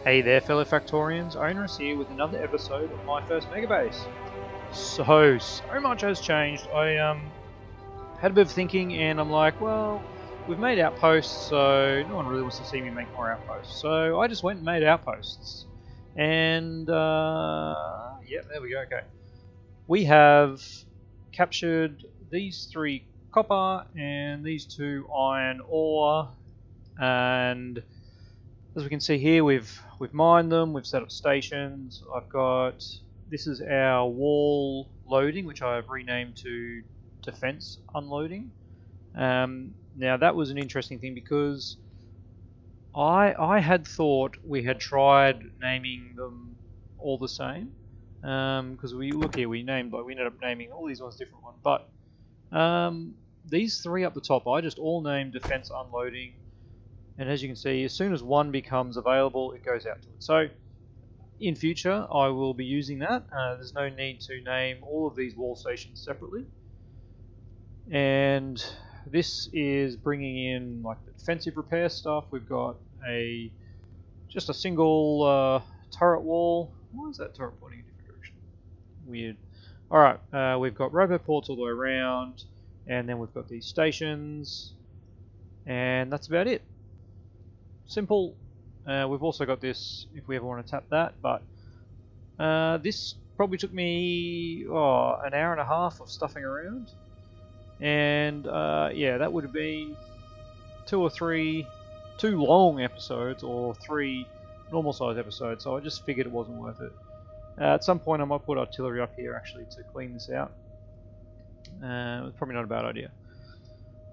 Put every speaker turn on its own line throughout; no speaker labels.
Hey there, fellow Factorians, Onerous here with another episode of my first Megabase. So much has changed. I had a bit of thinking and I'm like, well, we've made outposts, so no one really wants to see me make more outposts. So I just went and made outposts. And, yeah, there we go, okay. We have captured these 3 copper and these 2 iron ore, and as we can see here, we've mined them, we've set up stations. This is our wall loading, which I have renamed to defense unloading. Now that was an interesting thing because I had thought we had tried naming them all the same. Because we look here, we ended up naming all these ones different ones, but these 3 up the top, I just all named defense unloading. And as you can see, as soon as one becomes available, it goes out to it. So in future, I will be using that. There's no need to name all of these wall stations separately. And this is bringing in like the defensive repair stuff. We've got just a single turret wall. Why is that turret pointing in a different direction? Weird. Alright, we've got roboports all the way around. And then we've got these stations. And that's about it. Simple. We've also got this if we ever want to tap that, but this probably took me an hour and a half of stuffing around, and yeah, that would have been 2 or 3 2 long episodes or 3 normal size episodes, so I just figured it wasn't worth it. At some point I might put artillery up here actually to clean this out. It's probably not a bad idea.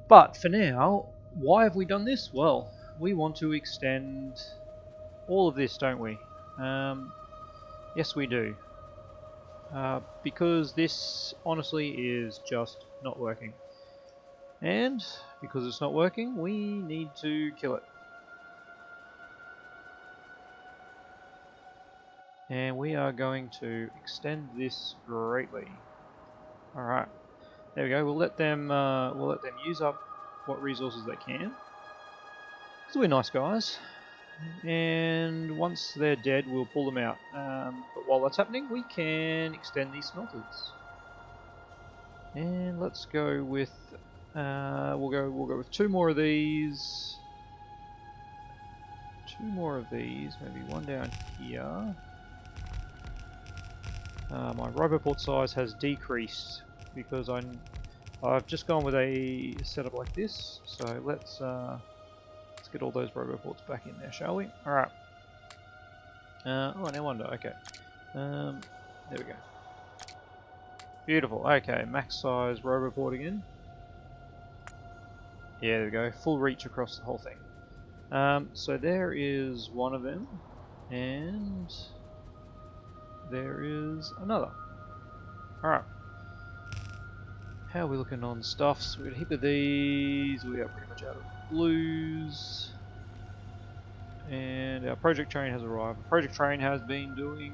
But for now, why have we done this? Well, we want to extend all of this, don't we? Yes, we do. Because this, honestly, is just not working. And because it's not working, we need to kill it. And we are going to extend this greatly. Alright. There we go. We'll let them use up what resources they can. So we're nice guys, and once they're dead, we'll pull them out. But while that's happening, we can extend these smelters. And let's go with we'll go with 2 more of these. 2 more of these, maybe one down here. My roboport size has decreased because I've just gone with a setup like this. So let's get all those roboports back in there, shall we? Alright. Oh, no wonder. Okay. There we go. Beautiful. Okay, max size roboport again. Yeah, there we go. Full reach across the whole thing. So there is one of them, and there is another. Alright. How are we looking on stuffs? We've got a heap of these. We are pretty much out of blues. And our project train has arrived. The project train has been doing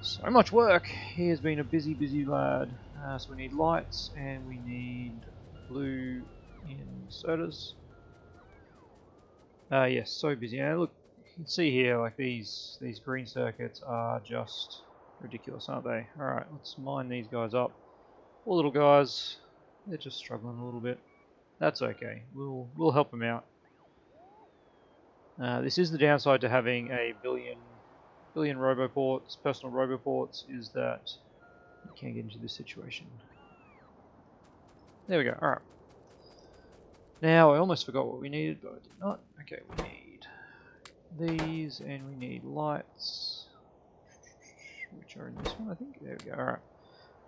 so much work. He has been a busy, busy lad. So we need lights and we need blue inserters. Yes, so busy. Now look, you can see here, like these green circuits are just ridiculous, aren't they? Alright, let's mine these guys up. Poor little guys, they're just struggling a little bit. That's okay. We'll help them out. This is the downside to having a billion roboports, personal roboports, is that you can't get into this situation. There we go. Alright. Now, I almost forgot what we needed, but I did not. Okay, we need these, and we need lights, which are in this one, I think. There we go. Alright.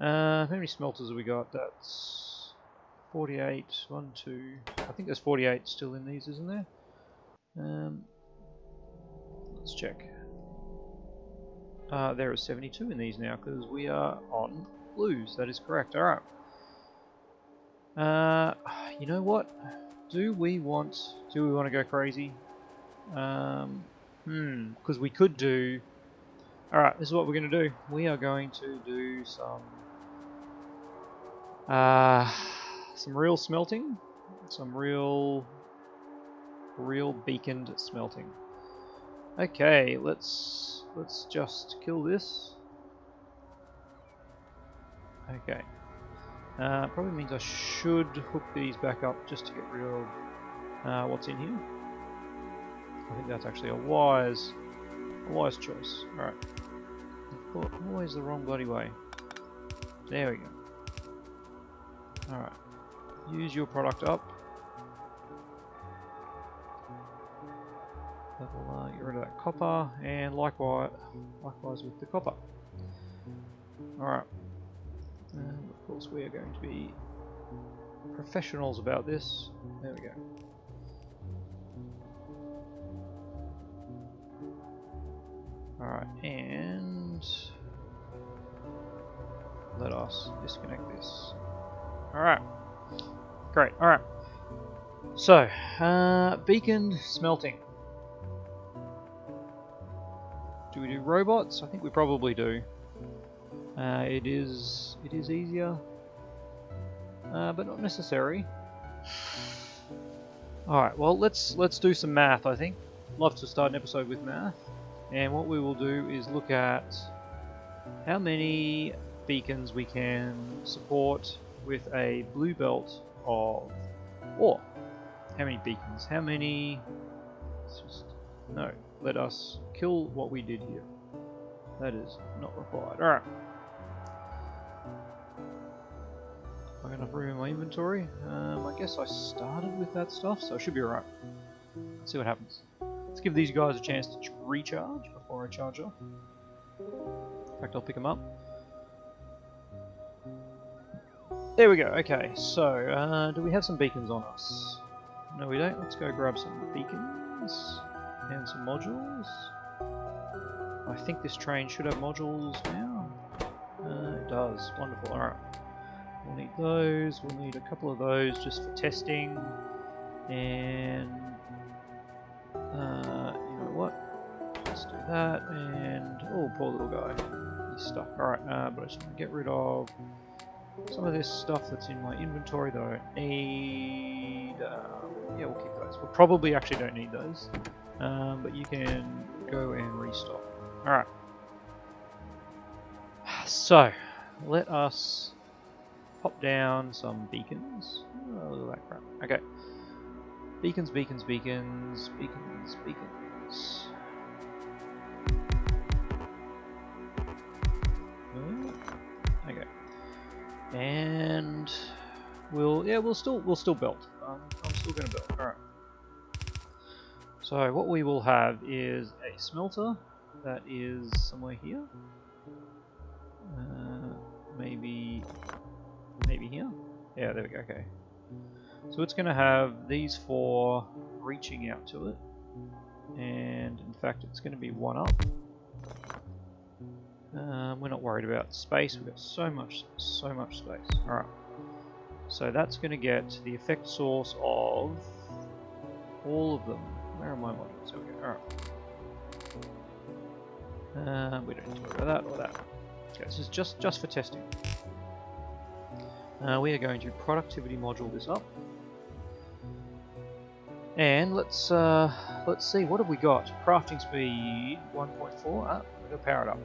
How many smelters have we got? That's 48. 1, 2. I think there's 48 still in these, isn't there? Let's check. There are 72 in these now because we are on blues. That is correct. Alright. You know what? Do we want to go crazy? Because we could do... Alright, this is what we're going to do. We are going to do some real smelting. Some real beaconed smelting. Okay, let's just kill this. Okay. Probably means I should hook these back up just to get rid of what's in here. I think that's actually a wise choice. Alright. Always the wrong bloody way. There we go. Alright. Use your product up. That'll get rid of that copper, and likewise with the copper. Alright. Of course we are going to be professionals about this. There we go. Alright, and let us disconnect this. Alright. Great, alright. So, beaconed smelting. Do we do robots? I think we probably do. It is easier, but not necessary. Alright, well let's do some math, I think. Love to start an episode with math. And what we will do is look at how many beacons we can support with a blue belt of ore. How many beacons? How many... No, let us kill what we did here. That is not required. Alright. I got enough room in my inventory. I guess I started with that stuff, so I should be alright. Let's see what happens. Let's give these guys a chance to recharge before I charge off. In fact, I'll pick them up. There we go. Okay, so do we have some beacons on us? No, we don't. Let's go grab some beacons and some modules. I think this train should have modules now. It does. Wonderful. Alright. We'll need those. We'll need a couple of those just for testing. And you know what? Let's do that. And oh, poor little guy. He's stuck. Alright, but I just want to get rid of some of this stuff that's in my inventory that I don't need. Yeah, we'll keep those. We probably actually don't need those. But you can go and restock. Alright. So, let us pop down some beacons. Oh, look at that crap. Okay. Beacons, beacons, beacons, beacons, beacons. Okay. And we'll still belt. I'm still gonna belt. Alright. So what we will have is a smelter that is somewhere here. Maybe here. Yeah, there we go. Okay. So it's going to have these four reaching out to it, and in fact, it's going to be one up. We're not worried about space. We've got so much space. All right. So that's going to get the effect source of all of them. Where are my modules? There we go. Alright. We don't need to worry about that or that. Okay, this is just for testing. We are going to productivity module this up. And let's see, what have we got? Crafting speed 1.4. We're going to power it up.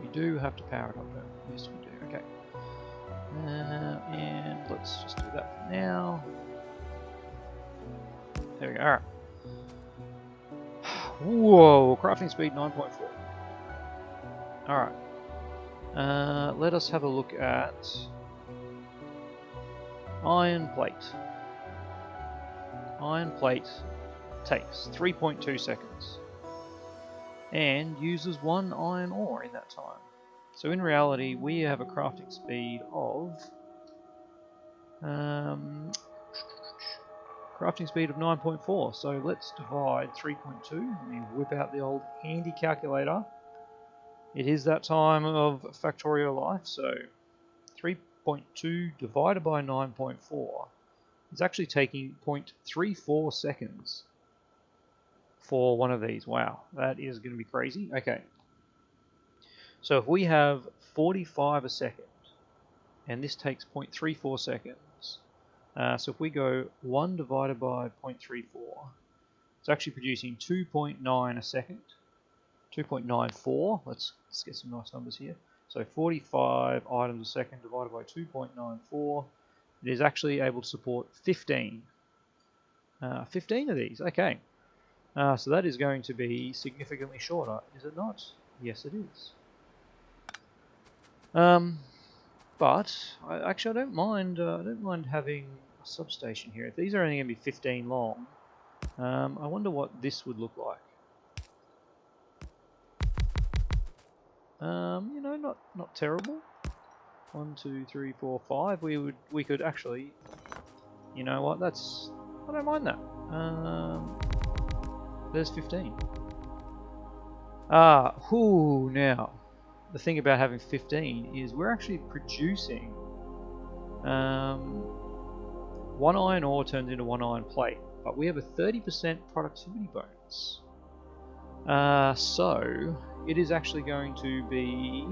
We do have to power it up though. Yes we do, okay. And let's just do that for now. There we go, alright. Whoa, crafting speed 9.4. Alright. Let us have a look at iron plate. Iron plate takes 3.2 seconds and uses 1 iron ore in that time. So in reality, we have a crafting speed of 9.4. So let's divide 3.2. Let me whip out the old handy calculator. It is that time of Factorio life, so 3.2 divided by 9.4 is actually taking 0.34 seconds for one of these. Wow, that is going to be crazy. Okay, so if we have 45 a second, and this takes 0.34 seconds, so if we go 1 divided by 0.34, it's actually producing 2.9 a second. 2.94. Let's get some nice numbers here. So 45 items a second divided by 2.94. It is actually able to support 15. 15 of these, okay. So that is going to be significantly shorter, is it not? Yes, it is. But actually, I don't mind. I don't mind having a substation here. If these are only going to be 15 long, I wonder what this would look like. You know, not terrible. 1, 2, 3, 4, 5. We could actually. You know what? I don't mind that. There's 15. Now. The thing about having 15 is we're actually producing 1 iron ore turns into 1 iron plate, but we have a 30% productivity bonus. So it is actually going to be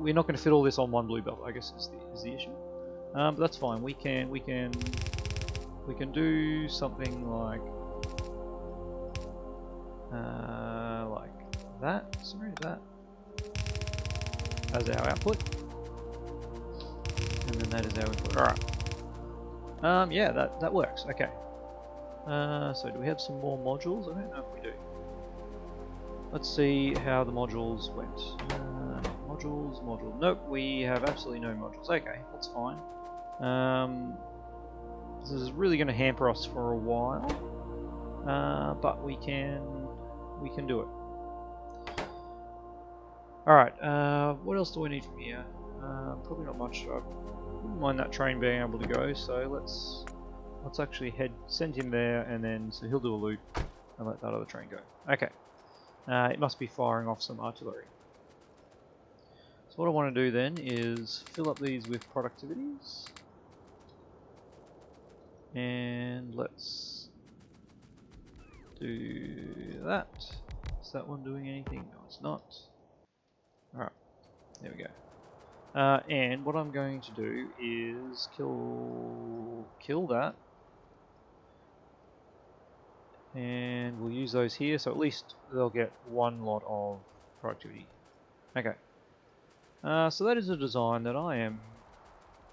we're not going to fit all this on one blue belt, I guess is the issue. But that's fine. We can do something like that. Sorry, that as our output, and then that is our input. All right. Yeah, that works. Okay. So do we have some more modules? I don't know if we do. Let's see how the modules went. Module. Nope, we have absolutely no modules. Okay, that's fine. This is really going to hamper us for a while, but we can do it. All right. What else do we need from here? Probably not much. I wouldn't mind that train being able to go. So let's actually send him there, and then so he'll do a loop and let that other train go. Okay. It must be firing off some artillery. So what I want to do then is fill up these with productivities. And let's do that. Is that one doing anything? No, it's not. Alright, there we go. And what I'm going to do is kill that. And we'll use those here, so at least they'll get 1 lot of productivity. Okay. So that is a design that I am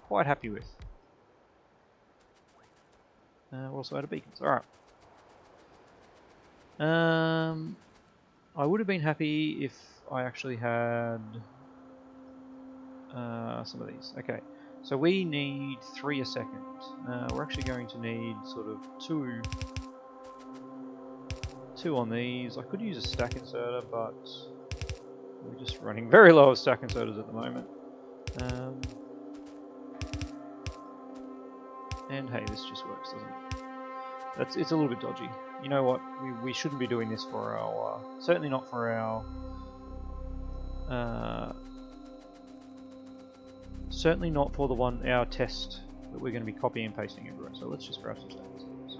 quite happy with. We're also out of beacons. Alright. I would have been happy if I actually had some of these. Okay. So we need 3 a second. We're actually going to need sort of 2 on these. I could use a stack inserter, but we're just running very low of stack inserters at the moment. And hey, this just works, doesn't it? It's a little bit dodgy. You know what? We shouldn't be doing this for our certainly not for our certainly not for our test that we're going to be copying and pasting everywhere. So let's just grab some stack inserters.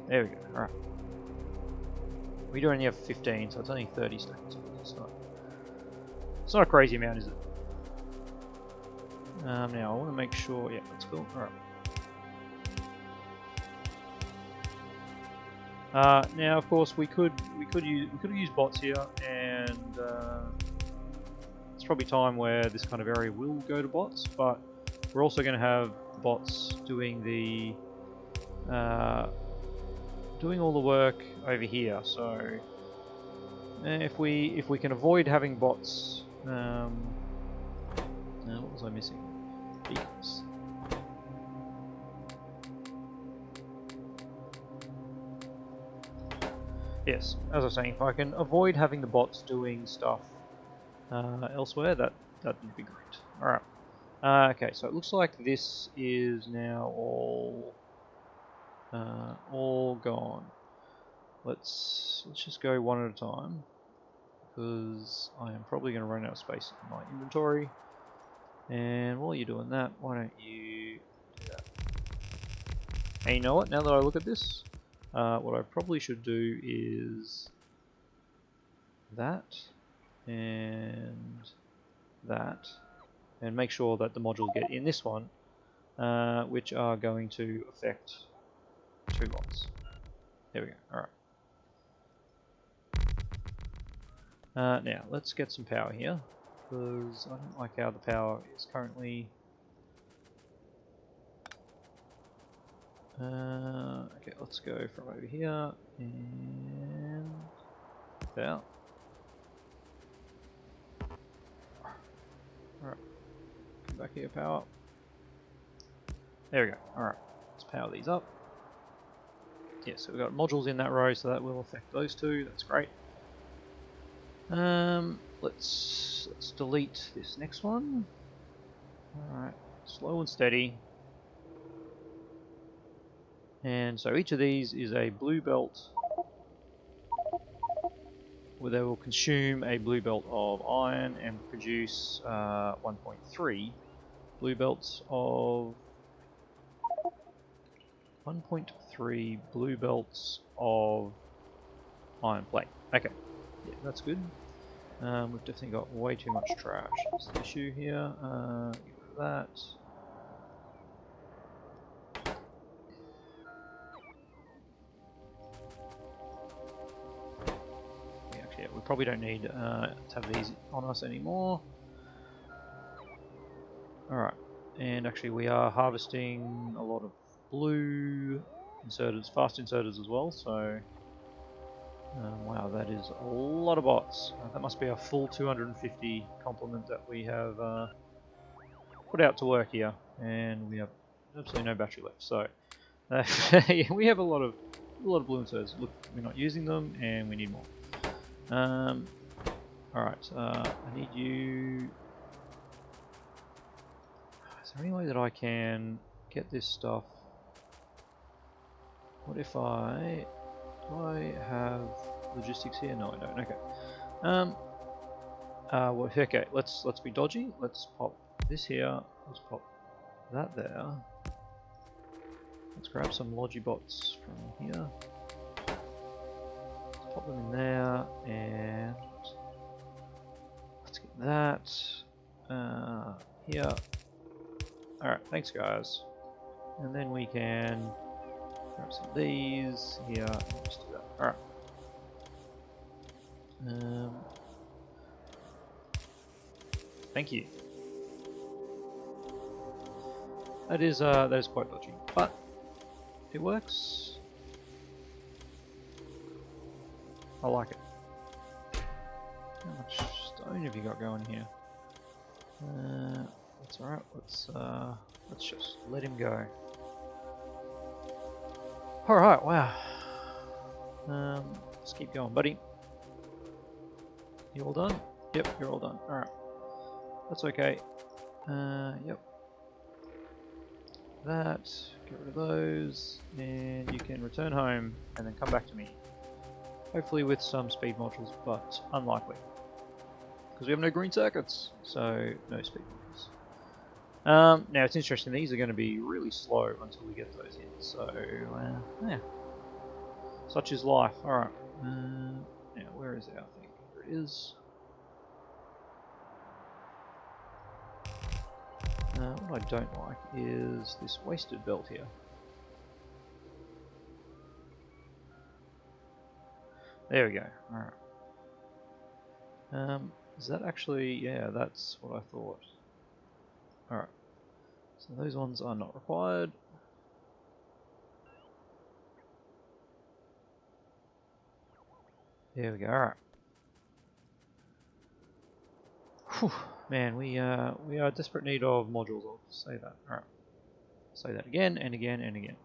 There we go. All right. We do only have 15, so it's only 30 stack inserters. It's not a crazy amount, is it? Now I want to make sure. Yeah, that's cool. All right. Now, of course, we could use bots here, and it's probably time where this kind of area will go to bots. But we're also going to have bots doing doing all the work over here. So if we can avoid having bots, now what was I missing? Beacons. Yes, as I was saying, if I can avoid having the bots doing stuff elsewhere, that would be great. All right. Okay, so it looks like this is now all gone. Let's just go one at a time, because I am probably going to run out of space in my inventory. And while you're doing that, why don't you do that? And you know what? Now that I look at this, what I probably should do is that and that, and make sure that the modules get in this one, which are going to affect 2 lots. There we go. All right. Now, let's get some power here, because I don't like how the power is currently. Okay, let's go from over here and out. Alright, come back here, power. There we go. Alright, let's power these up. Yeah, so we've got modules in that row, so that will affect those two. That's great. Let's delete this next one. Alright, slow and steady. And so each of these is a blue belt, where they will consume a blue belt of iron and produce 1.3 blue belts of 1.3 blue belts of iron plate. Okay, yeah, that's good. We've definitely got way too much trash. That's the issue here. Get rid of that. Yeah, we probably don't need to have these on us anymore. Alright, and actually we are harvesting a lot of blue inserters, fast inserters as well, so wow, that is a lot of bots. That must be a full 250 complement that we have put out to work here, and we have absolutely no battery left, so yeah, we have a lot of blue inserters. Look, we're not using them, and we need more. Alright, I need you. Is there any way that I can get this stuff? What if do I have logistics here? No, I don't. Okay. Well, okay. Let's be dodgy. Let's pop this here. Let's pop that there. Let's grab some Logibots from here. Let's pop them in there, and let's get that here. Alright, thanks guys. And then we can grab some of these here and just do that. Alright. Thank you. That is quite dodgy, but it works. I like it. How much stone have you got going here? That's alright. Let's just let him go. Alright, wow. Let's keep going, buddy. You all done? Yep, you're all done. Alright. That's okay. Yep. That, get rid of those, and you can return home and then come back to me. Hopefully with some speed modules, but unlikely. Because we have no green circuits, so no speed modules. Now it's interesting, these are going to be really slow until we get those in, so yeah. Such is life. Alright. Now where is our thing? Here it is. What I don't like is this wasted belt here. There we go. Alright. Is that actually... yeah, that's what I thought. Alright. So those ones are not required. There we go. Alright. Whew. Man, we are in desperate need of modules, I'll say that. Alright. Say that again and again and again.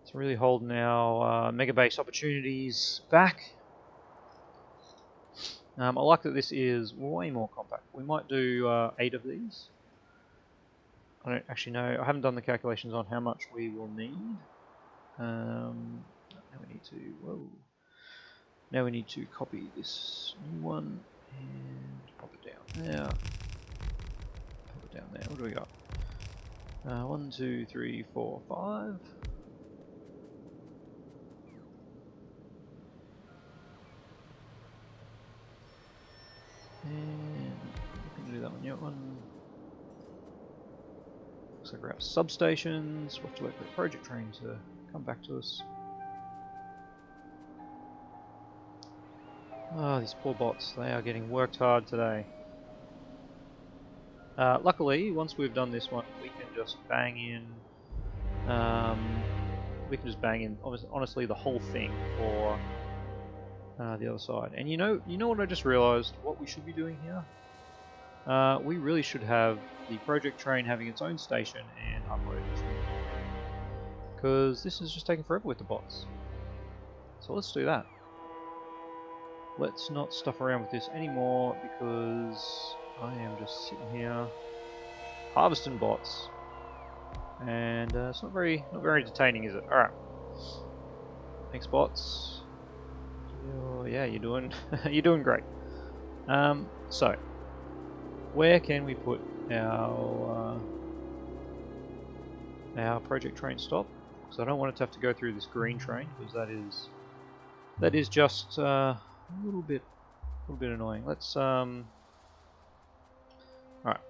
It's really holding our Megabase opportunities back. I like that this is way more compact. We might do 8 of these. I don't actually know. I haven't done the calculations on how much we will need. Now we need to... whoa. Now we need to copy this new one and pop it down there. Pop it down there. What do we got? 1, 2, 3, 4, 5. And we can do that one. Yeah, one. Looks like we're at substations. We'll have to wait for the project train to come back to us. Oh, these poor bots, they are getting worked hard today. Luckily, once we've done this one, we can just bang in, honestly, the whole thing for the other side. And you know what I just realized? What we should be doing here? We really should have the project train having its own station and upload it, because this is just taking forever with the bots. So let's do that. Let's not stuff around with this anymore, because I am just sitting here harvesting bots, and it's not very entertaining, is it? All right, thanks bots. Yeah, you're doing you're doing great. So where can we put our project train stop? Because I don't want it to have to go through this green train, because that is just a little bit annoying. Let's alright,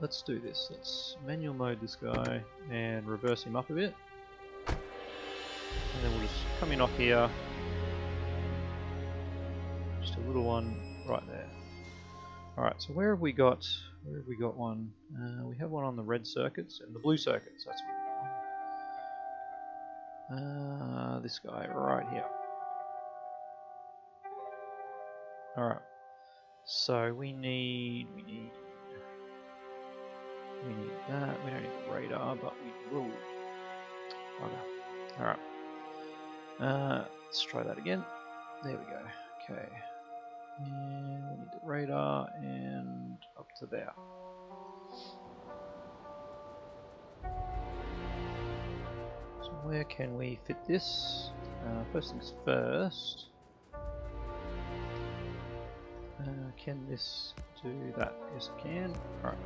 let's do this. Let's manual mode this guy and reverse him up a bit. And then we'll just come in off here. Just a little one right there. Alright, so where have we got one? We have one on the red circuits and the blue circuits, that's what we got. This guy right here. Alright. So we need that. We don't need the radar, but we will. Okay. Alright. Let's try that again. There we go. Okay. And we need the radar and up to there. So where can we fit this? First things first. Can this do that? Yes, it can. Alright.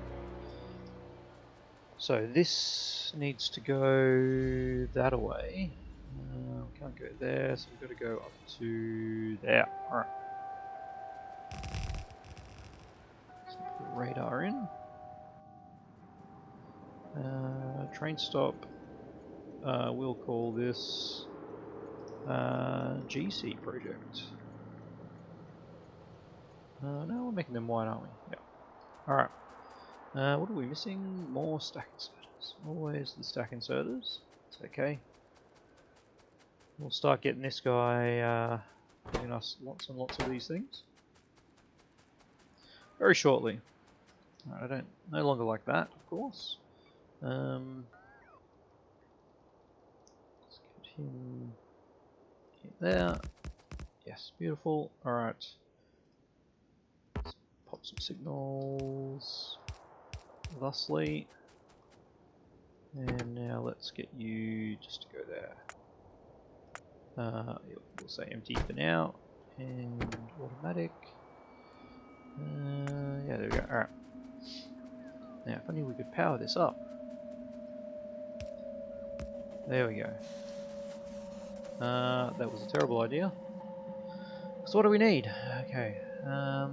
So this needs to go that away. We can't go there, so we've got to go up to there. Alright. Let's put the radar in. Train stop. We'll call this GC project. No, we're making them white, aren't we? Yeah. Alright. What are we missing? More stack inserters. Always the stack inserters. It's okay. We'll start getting this guy giving us lots and lots of these things very shortly. Alright, I don't no longer like that, of course. Let's get him there. Yes, beautiful. Alright. Let's pop some signals thusly. And now let's get you just to go there. We'll say empty for now. And automatic. Yeah, there we go. Alright. Now, if only we could power this up. There we go. That was a terrible idea. So what do we need? Okay. Oh,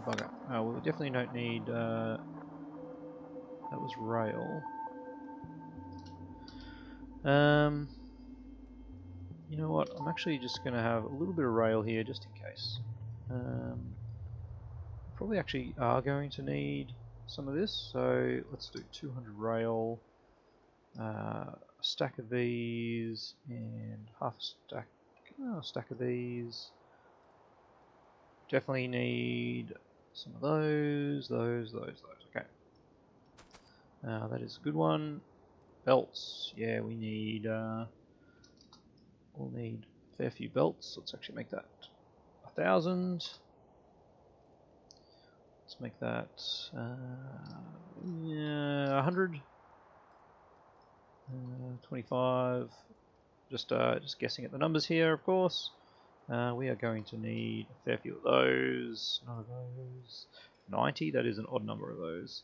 bugger. Oh, we definitely don't need... that was rail. You know what? I'm actually just going to have a little bit of rail here just in case. Probably actually are going to need some of this, so let's do 200 rail, a stack of these, and half a stack of these. Definitely need some of those. Okay. That is a good one. Belts. Yeah, we need. We'll need a fair few belts. Let's actually make that 1,000. Let's make that 100. 25. Just guessing at the numbers here, of course. We are going to need a fair few of those. None of those. 90. That is an odd number of those.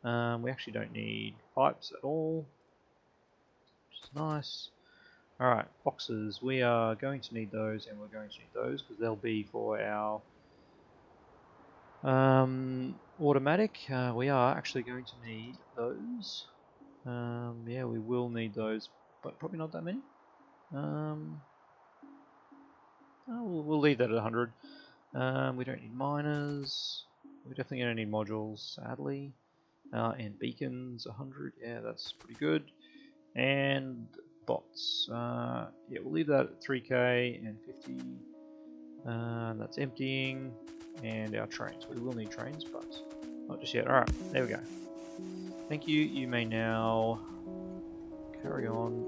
We actually don't need pipes at all, which is nice. Alright, boxes. We are going to need those, and we're going to need those because they'll be for our automatic. We are actually going to need those. Yeah, we will need those, but probably not that many. We'll leave that at 100. We don't need miners. We're definitely going to need modules, sadly. And beacons, 100. Yeah, that's pretty good. And bots. Yeah, we'll leave that at 3k and 50. That's emptying. And our trains. We will need trains, but not just yet. Alright, there we go. Thank you. You may now carry on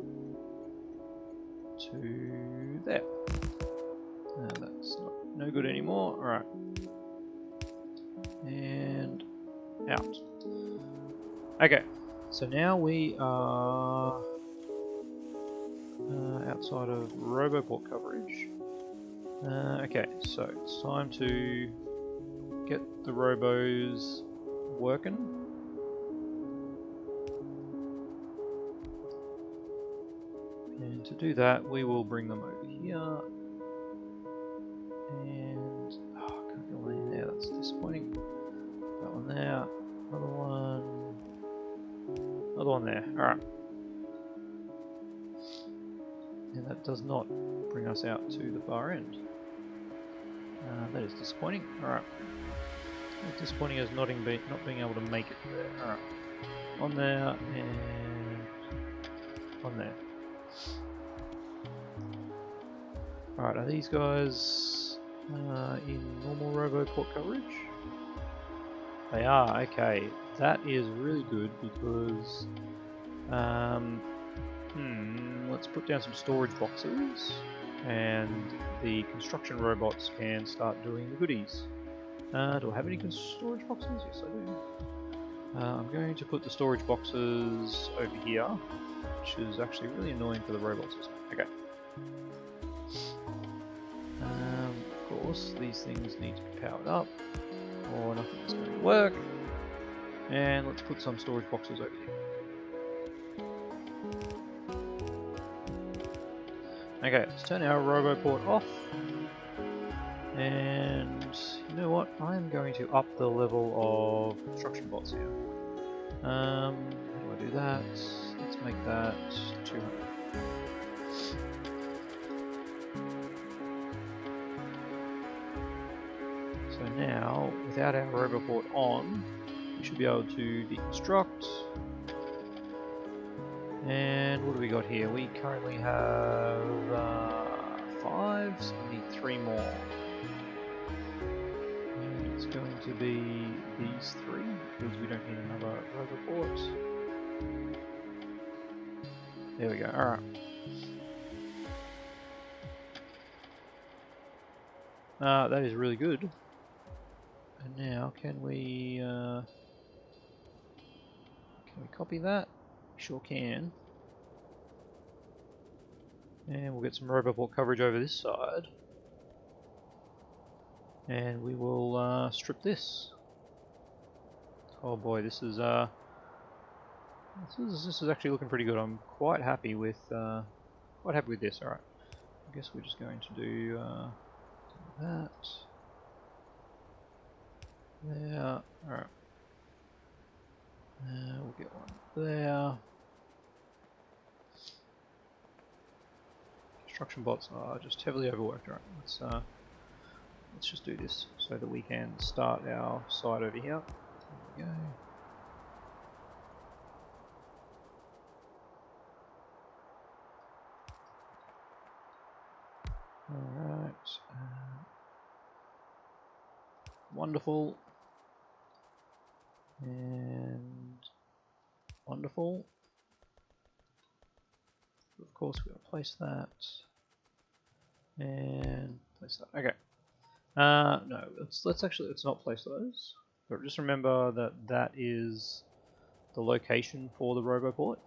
to there. That's no good anymore. Alright. And out. Okay, so now we are outside of Roboport coverage. Okay, so it's time to get the robos working. And to do that, we will bring them over here. And I can't go in there, that's disappointing. That one there, another one there. Alright. And that does not bring us out to the far end. That is disappointing. Alright. As disappointing as not being able to make it there. Alright. On there and on there. Alright, are these guys in normal Roboport coverage? They are, okay. That is really good because let's put down some storage boxes and the construction robots can start doing the goodies. Do I have any storage boxes? Yes, I do. I'm going to put the storage boxes over here, which is actually really annoying for the robots, isn't it? Okay. Of course, these things need to be powered up, or nothing's going to work. And let's put some storage boxes over here. Okay, let's turn our Roboport off. And you know what? I'm going to up the level of construction bots here. How do I do that? Let's make that 200. So now, without our Roboport on, we should be able to deconstruct. And what do we got here? We currently have 5, so we need 3 more. And it's going to be these 3, because we don't need another Roboport. There we go, alright. That is really good. And now, can we copy that? Sure can. And we'll get some Roboport coverage over this side. And we will strip this. Oh boy, this is actually looking pretty good. I'm quite happy with this. All right, I guess we're just going to do that. There. All right. We'll get one there. Construction bots are just heavily overworked. All right, let's just do this so that we can start our side over here. There we go. Alright. Wonderful. And wonderful. Of course, we're going to place that. And place that. Okay. No, let's not place those. But just remember that that is the location for the Roboport.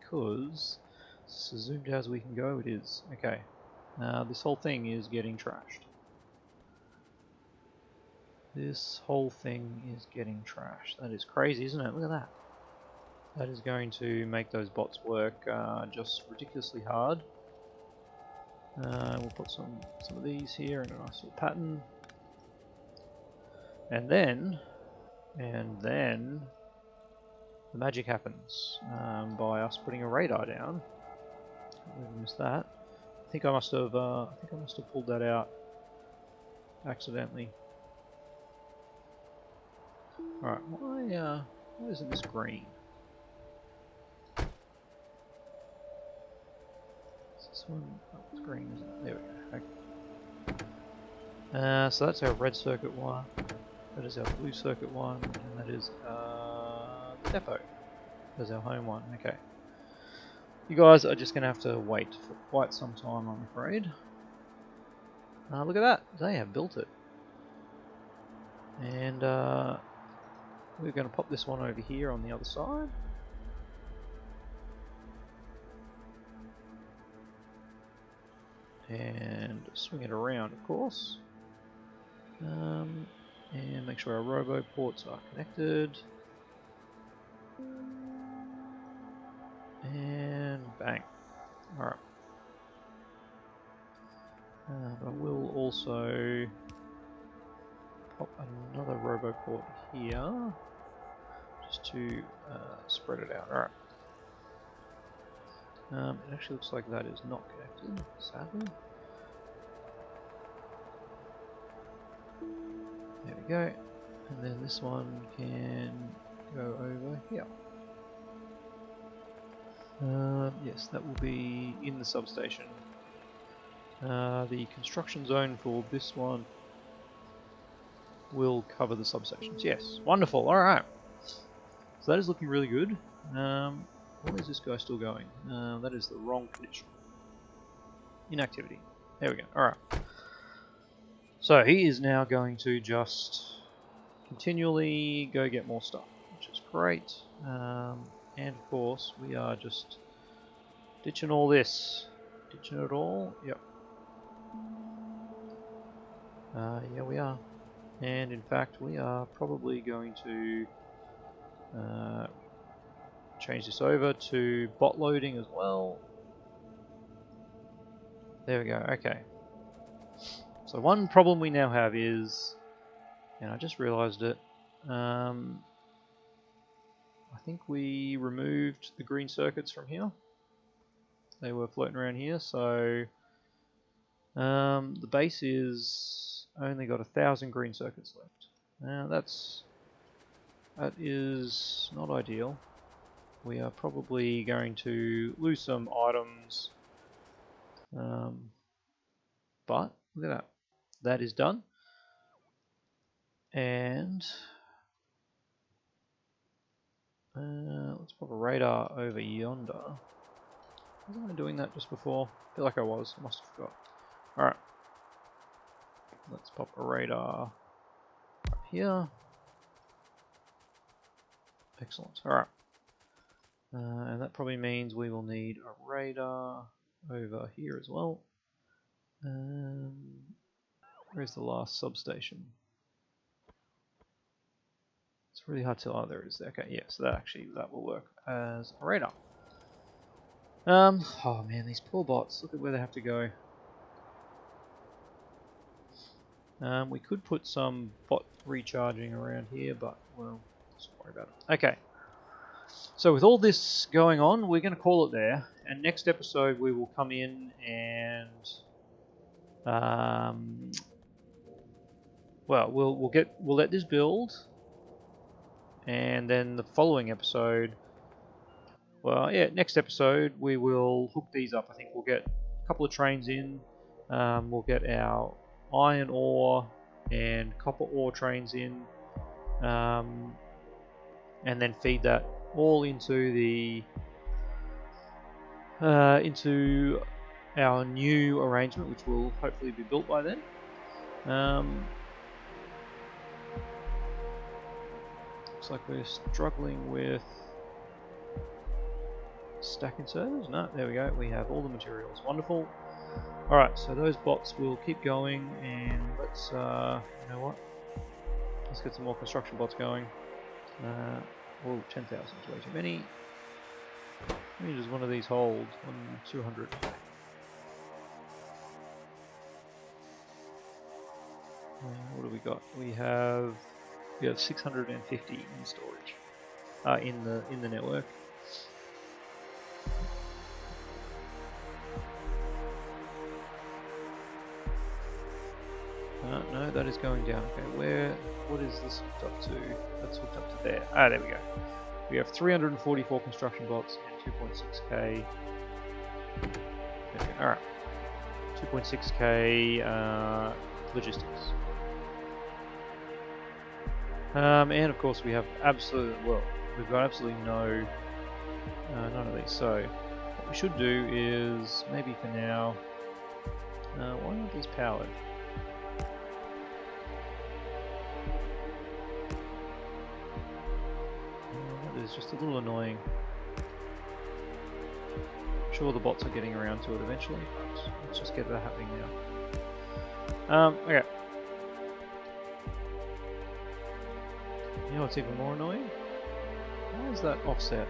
Because as zoomed out as we can go, it is. Okay. This whole thing is getting trashed. This whole thing is getting trashed. That is crazy, isn't it? Look at that. That is going to make those bots work just ridiculously hard. We'll put some of these here in a nice little pattern. And then the magic happens by us putting a radar down. We missed that. think I must have pulled that out accidentally. All right, why isn't this green? Is this one? Oh, it's green, isn't it? There we go. Okay. So that's our red circuit one. That is our blue circuit one, and that is the depot. That's our home one. Okay. You guys are just going to have to wait for quite some time, I'm afraid. Look at that. They have built it. And we're going to pop this one over here on the other side. And swing it around, of course. And make sure our robo ports are connected. And bang. Alright. But I will also pop another robo port here, just to spread it out. Alright. It actually looks like that is not connected, sadly. There we go. And then this one can go over here. Yes, that will be in the substation. The construction zone for this one will cover the substations. Yes, wonderful. Alright. So that is looking really good. Why is this guy still going? That is the wrong condition. Inactivity. There we go. Alright. So he is now going to just continually go get more stuff, which is great. And of course, we are just ditching all this. Ditching it all? Yep. Yeah, we are. And in fact, we are probably going to change this over to bot loading as well. There we go, okay. So one problem we now have is, and I just realized it, I think we removed the green circuits from here. They were floating around here, so the base is only got 1,000 green circuits left. Now that is not ideal. We are probably going to lose some items, but look at that. That is done. And let's pop a radar over yonder. Wasn't I doing that just before? I feel like I was. I must have forgot. Alright. Let's pop a radar up here. Excellent. Alright. And that probably means we will need a radar over here as well. Where's the last substation? It's really hard to. Oh, there it is. Okay, yeah. So that will work as a radar. Oh man, these poor bots. Look at where they have to go. We could put some bot recharging around here, but well, let's not worry about it. Okay. So with all this going on, we're going to call it there. And next episode, we will come in and well, we'll let this build, and then the following episode. Well, yeah, next episode we will hook these up. I think we'll get a couple of trains in. We'll get our iron ore and copper ore trains in, and then feed that all into the into our new arrangement, which will hopefully be built by then. Looks like we're struggling with stack inserters. No, there we go. We have all the materials. Wonderful. Alright, so those bots will keep going, and let's, you know what? Let's get some more construction bots going. Oh, 10,000 is way too many. How many does one of these hold? 200. What do we got? We have 650 in storage, in the network. No, that is going down. Okay, what is this hooked up to? That's hooked up to there. Ah, there we go. We have 344 construction bots and 2.6k. Alright. 2.6k logistics. And of course we have we've got absolutely none of these. So what we should do is, maybe for now, why aren't these powered? That is just a little annoying. I'm sure the bots are getting around to it eventually, but let's just get that happening now. Okay. You know what's even more annoying? Why is that offset?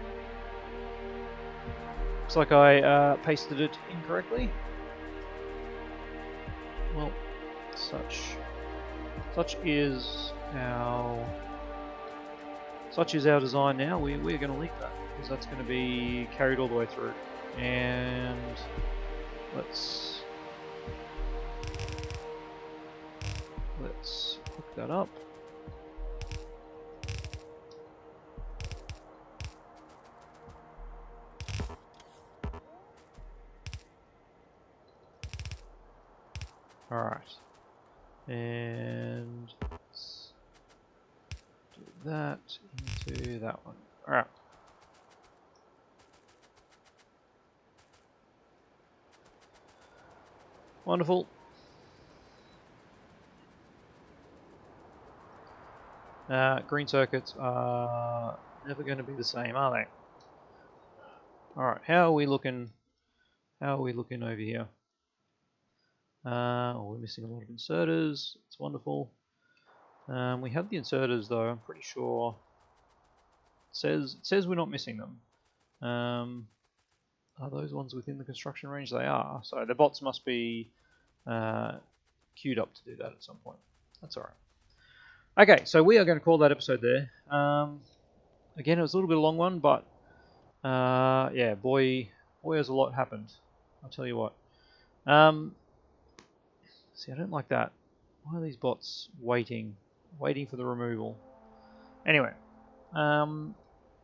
Looks like I pasted it incorrectly. Well, such is our design now. We're going to leave that because that's going to be carried all the way through. And let's hook that up. Alright, and let's do that into that one. Alright. Wonderful. Green circuits are never going to be the same, are they? Alright, how are we looking over here? We're missing a lot of inserters. It's wonderful. We have the inserters though. I'm pretty sure it says we're not missing them. Are those ones within the construction range? They are. So the bots must be queued up to do that at some point. That's all right. Okay, so we are going to call that episode there. Again, it was a little bit of a long one, but yeah, boy, has a lot happened. I'll tell you what. See, I don't like that. Why are these bots waiting for the removal? Anyway, I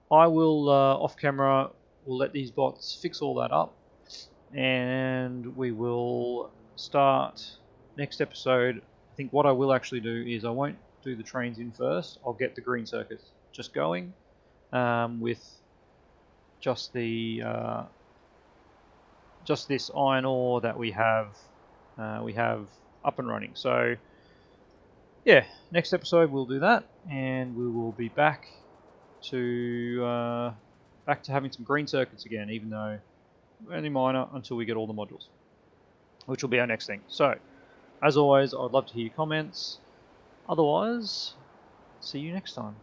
will off camera. We'll let these bots fix all that up, and we will start next episode. I think what I will actually do is I won't do the trains in first. I'll get the green circuits just going with just the just this iron ore that we have up and running. So yeah, next episode we'll do that, and we will be back to having some green circuits again, even though only minor until we get all the modules, which will be our next thing. So, as always, I'd love to hear your comments. Otherwise, see you next time.